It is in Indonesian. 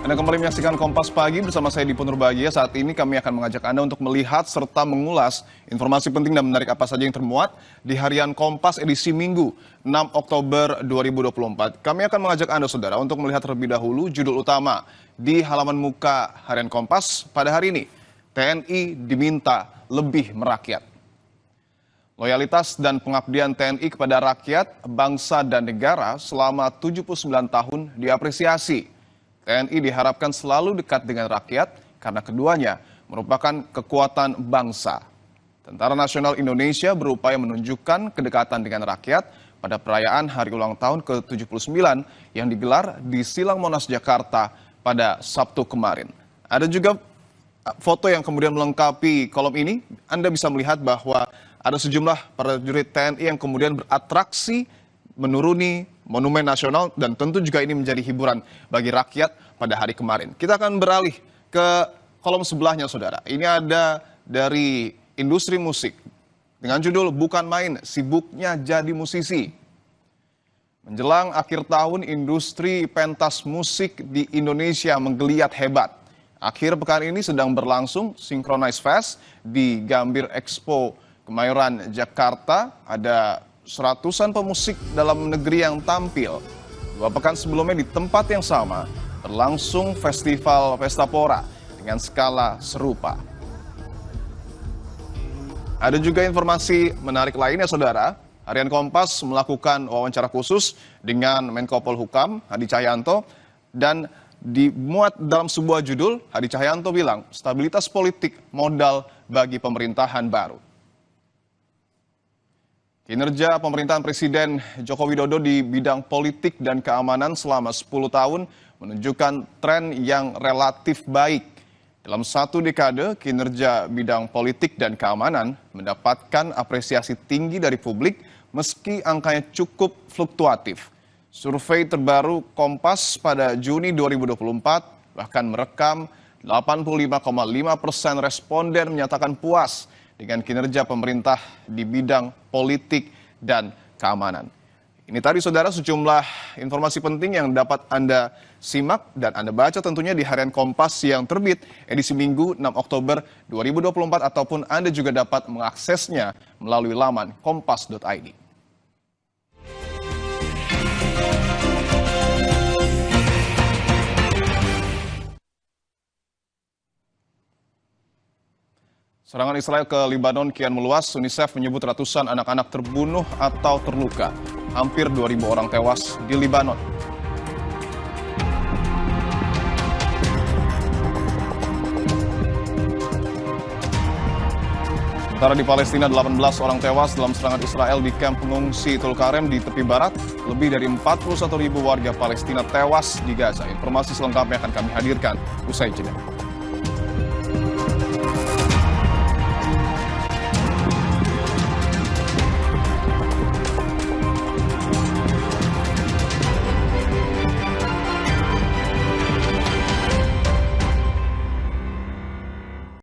Anda kembali menyaksikan Kompas Pagi bersama saya Dipo Nurbahagia. Saat ini kami akan mengajak Anda untuk melihat serta mengulas informasi penting dan menarik apa saja yang termuat di Harian Kompas edisi Minggu 6 Oktober 2024. Kami akan mengajak Anda, saudara, untuk melihat terlebih dahulu judul utama di halaman muka Harian Kompas pada hari ini. TNI diminta lebih merakyat. Loyalitas dan pengabdian TNI kepada rakyat, bangsa, dan negara selama 79 tahun diapresiasi. TNI diharapkan selalu dekat dengan rakyat karena keduanya merupakan kekuatan bangsa. Tentara Nasional Indonesia berupaya menunjukkan kedekatan dengan rakyat pada perayaan Hari Ulang Tahun ke-79 yang digelar di Silang Monas, Jakarta pada Sabtu kemarin. Ada juga foto yang kemudian melengkapi kolom ini. Anda bisa melihat bahwa ada sejumlah prajurit TNI yang kemudian beratraksi menuruni Monumen Nasional dan tentu juga ini menjadi hiburan bagi rakyat pada hari kemarin. Kita akan beralih ke kolom sebelahnya, saudara. Ini ada dari industri musik dengan judul Bukan Main, Sibuknya Jadi Musisi. Menjelang akhir tahun, industri pentas musik di Indonesia menggeliat hebat. Akhir pekan ini sedang berlangsung Synchronize Fest di Gambir Expo Kemayoran, Jakarta. Ada seratusan pemusik dalam negeri yang tampil. 2 pekan sebelumnya di tempat yang sama berlangsung Festival Pesta Pora dengan skala serupa. Ada juga informasi menarik lainnya, saudara. Harian Kompas melakukan wawancara khusus dengan Menko Polhukam Hadi Cahyanto dan dimuat dalam sebuah judul. Hadi Cahyanto bilang stabilitas politik modal bagi pemerintahan baru. Kinerja pemerintahan Presiden Joko Widodo di bidang politik dan keamanan selama 10 tahun menunjukkan tren yang relatif baik. Dalam 1 dekade, kinerja bidang politik dan keamanan mendapatkan apresiasi tinggi dari publik meski angkanya cukup fluktuatif. Survei terbaru Kompas pada Juni 2024 bahkan merekam 85,5% responden menyatakan puas dengan kinerja pemerintah di bidang politik dan keamanan. Ini tadi, saudara, sejumlah informasi penting yang dapat Anda simak dan Anda baca tentunya di Harian Kompas yang terbit edisi Minggu 6 Oktober 2024 ataupun Anda juga dapat mengaksesnya melalui laman kompas.id. Serangan Israel ke Lebanon kian meluas. UNICEF menyebut ratusan anak-anak terbunuh atau terluka. Hampir 2.000 orang tewas di Lebanon. Sementara di Palestina, 18 orang tewas dalam serangan Israel di kamp pengungsi Tulkarem di tepi barat. Lebih dari 41.000 warga Palestina tewas di Gaza. Informasi selengkapnya akan kami hadirkan usai jeda.